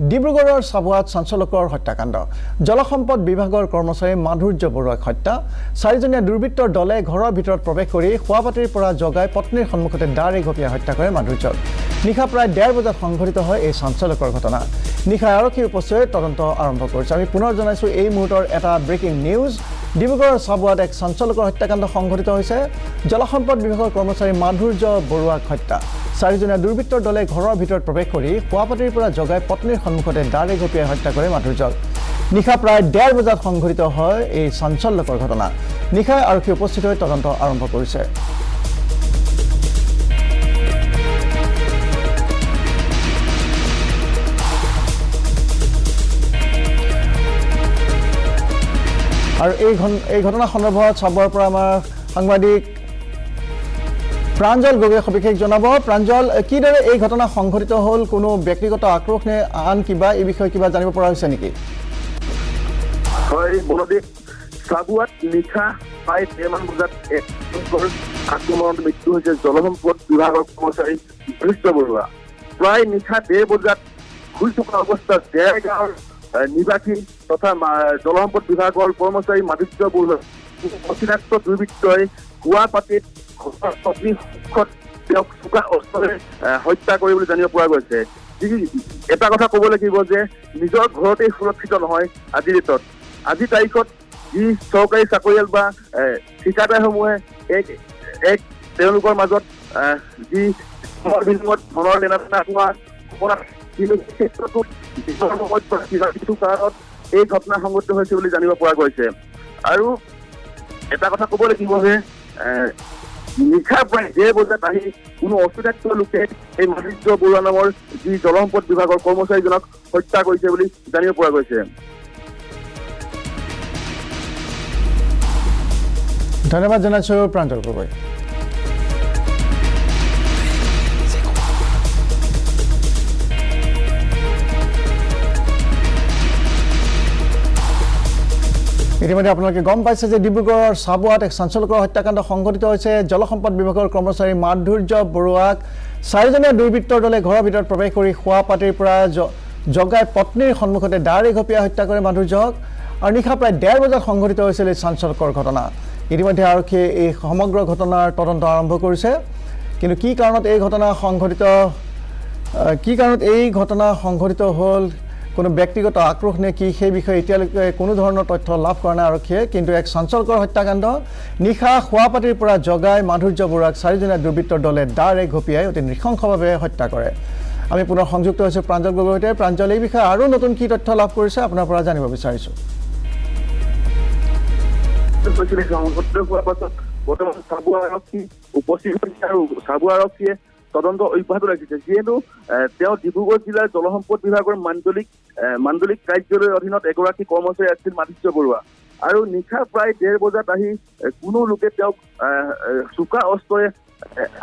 ডিব্ৰুগড়ৰ চাবুৱাত চাঞ্চল্যকৰ হত্যাকাণ্ড জলসম্পদ বিভাগৰ কৰ্মচাৰী মাধুৰ্য বৰুৱাক হত্যা চাৰিজনীয়া দুৰ্বৃত্তৰ দলে ঘৰৰ ভিতৰত প্ৰৱেশ কৰি খোৱাপাতিৰ পৰা জগাই পত্নীৰ সন্মুখতে দাৰে ঘপিয়াই হত্যা কৰে মাধুৰ্যক নিশা প্ৰায় 1:30 বজাত সংঘটিত হয় এই চাঞ্চল্যকৰ ঘটনা নিশা আৰক্ষী উপস্থিত তদন্ত আৰম্ভ কৰিছে আমি পুনৰ জনাইছো এই মুহূৰ্তৰ এটা ব্ৰেকিং নিউজ ডিব্ৰুগড়ৰ চাবুৱাত এক চাঞ্চল্যকৰ হত্যাকাণ্ড সংঘটিত হৈছে জলসম্পদ বিভাগৰ কৰ্মচাৰী মাধুৰ্য বৰুৱাক হত্যা চাৰিজনীয়া দুৰ্বৃত্তৰ দলে ঘৰৰ ভিতৰত প্ৰৱেশ কৰি খোৱাপাতিৰ পৰা জগাই পত্নীৰ সন্মুখতে দাৰে ঘপিয়াই হত্যা কৰে মাধুৰ্যক নিশা প্ৰায় 1:30 বজাত সংঘটিত হয় এই চাঞ্চল্যকৰ ঘটনা নিশা আৰক্ষী উপস্থিত হৈ তদন্ত আৰম্ভ কৰিছে আৰু এই ঘটনা সন্দৰ্ভত চাবুৱাৰ পৰা আমাৰ সাংবাদিক প্ৰাঞ্জল গগৈয়ে সবিশেষ জনাব প্ৰাঞ্জল কিদৰে এই ঘটনা সংঘটিত হ'ল কোনো ব্যক্তিগত আক্ৰোশ নে আন কিবা এই বিষয়ে কিবা জানিব পৰা হৈছে নেকি হয় বলদেৱ চাবুৱাত নিশা প্ৰায় 1:30 বজাত আক্ৰমণত মৃত্যু হৈছে জলসম্পদ বিভাগৰ কৰ্মচাৰী মাধুৰ্য বৰুৱা প্ৰায় নিশা 1:30 বজাত শুই থকা অৱস্থাত দেৰগাঁৱৰ নিবাসী তথা জলসম্পদ বিভাগৰ কৰ্মচাৰী মাধুৰ্য বৰুৱা অচিনাক্ত দুৰ্বৃত্তই খোৱাপাতিত পত্নীৰ সন্মুখত তেওঁক চোকা অস্ত্ৰৰে হত্যা কৰে বুলি জানিব পৰা গৈছে এটা কথা ক'ব লাগিব যে নিজৰ ঘৰতে সুৰক্ষিত নহয় আজিৰ ডেটত আজি তাৰিখত যি চৰকাৰী চাকৰিয়াল বা ঠিকাদাৰসমূহে এক তেওঁলোকৰ মাজত যি বিনিময়ত ধনৰ লেনাদেনা হোৱা ক্ষেত্ৰতো কিছু কাৰণত এই ঘটনা সংঘটিত হৈছে বুলি জানিব পৰা গৈছে আৰু এটা কথা ক'ব লাগিব যে নিশা প্ৰায় 1:30 বজাত আহি কোনো অচিনাক্ত লোকে এই মাধুৰ্য বৰুৱা নামৰ যি জলসম্পদ বিভাগৰ কৰ্মচাৰীজনক হত্যা কৰিছে বুলি জানিব পৰা গৈছে ধন্যবাদ জনাইছো প্ৰাঞ্জল গগৈ ইতিমধ্যে আপোনালোকে গম পাইছে যে ডিব্ৰুগড়ৰ চাবুৱাত এক চাঞ্চল্যকৰ হত্যাকাণ্ড সংঘটিত হৈছে জলসম্পদ বিভাগৰ কৰ্মচাৰী মাধুৰ্য বৰুৱাক চাৰিজনীয়া দুৰ্বৃত্তৰ দলে ঘৰৰ ভিতৰত প্ৰৱেশ কৰি খোৱাপাতিৰ পৰা জগাই পত্নীৰ সন্মুখতে দাৰে ঘপিয়াই হত্যা কৰে মাধুৰ্যক আৰু নিশা প্ৰায় 1:30 বজাত সংঘটিত হৈছিল এই চাঞ্চল্যকৰ ঘটনা ইতিমধ্যে আৰক্ষীয়ে এই সমগ্ৰ ঘটনাৰ তদন্ত আৰম্ভ কৰিছে কিন্তু কি কাৰণত এই ঘটনা সংঘটিত হ'ল কোনো ব্যক্তিগত আক্ৰোশ নে কি সেই বিষয়ে এতিয়ালৈকে কোনো ধৰণৰ তথ্য লাভ কৰা নাই আৰক্ষীয়ে কিন্তু এক চাঞ্চল্যকৰ হত্যাকাণ্ড নিশা খোৱাপাতিৰ পৰা জগাই মাধুৰ্য বৰুৱাক চাৰিজনীয়া দুৰ্বৃত্তৰ দলে দাৰে ঘপিয়াই অতি নৃশংসভাৱে হত্যা কৰে আমি পুনৰ সংযুক্ত হৈছোঁ প্ৰাঞ্জল গগৈৰ সৈতে প্ৰাঞ্জল এই বিষয়ে আৰু নতুন কি তথ্য লাভ কৰিছে আপোনাৰ পৰা জানিব বিচাৰিছোঁ বৰ্তমান চাবুৱা আৰক্ষী উপস্থিত হৈছে আৰু চাবুৱা আৰক্ষীয়ে তদন্ত অব্যাহত ৰাখিছে যিহেতু তেওঁ ডিব্ৰুগড় জিলাৰ জলসম্পদ বিভাগৰ মাণ্ডলিক কাৰ্যালয়ৰ অধীনত এগৰাকী কৰ্মচাৰী আছিল মাধুৰ্য বৰুৱা আৰু নিশা প্ৰায় 1:30 বজাত আহি কোনো লোকে তেওঁক চোকা অস্ত্ৰৰে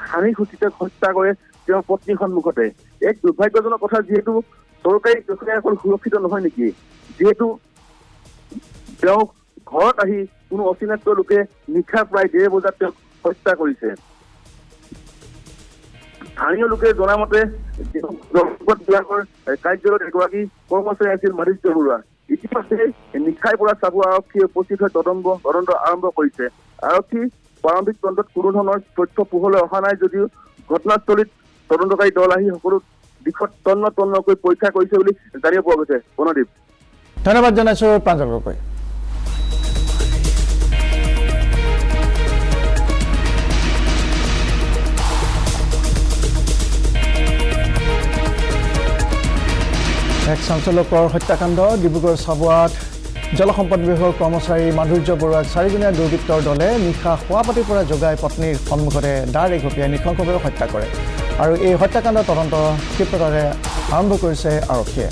হানি খুচিতে হত্যা কৰে তেওঁৰ পত্নীৰ সন্মুখতে এক দুৰ্ভাগ্যজনক কথা যিহেতু চৰকাৰী বিষয়াসকল সুৰক্ষিত নহয় নেকি যিহেতু তেওঁক ঘৰত আহি কোনো অচিনাক্ত লোকে নিশা প্ৰায় 1:30 বজাত তেওঁক হত্যা কৰিছে স্থানীয় লোকে জনামতে জলসম্পদ বিভাগৰ কাৰ্যালয়ত এগৰাকী কৰ্মচাৰী আছিল মাধুৰ্য বৰুৱা ইতিমধ্যে নিশাৰ পৰা চাবুৱা আৰক্ষীয়ে উপস্থিত হৈ তদন্ত আৰম্ভ কৰিছে আৰক্ষী প্ৰাৰম্ভিক তদন্তত কোনো ধৰণৰ তথ্য পোহৰলৈ অহা নাই যদিও ঘটনাস্থলীত তদন্তকাৰী দল আহি সকলো দিশত তন্নকৈ পৰীক্ষা কৰিছে বুলি জানিব পৰা গৈছে বনদীপ ধন্যবাদ জনাইছো প্ৰাঞ্জল গগৈ এক চাঞ্চল্যকৰ হত্যাকাণ্ড ডিব্ৰুগড় চাবুৱাত জলসম্পদ বিভাগৰ কৰ্মচাৰী মাধুৰ্য বৰুৱাক চাৰিজনীয়া দুৰ্বৃত্তৰ দলে নিশা খোৱাপাতিৰ পৰা জগাই পত্নীৰ সন্মুখতে দাৰে ঘপিয়াই নৃশংসভাৱে হত্যা কৰে আৰু এই হত্যাকাণ্ডৰ তদন্ত ক্ষিপ্ৰতাৰে আৰম্ভ কৰিছে আৰক্ষীয়ে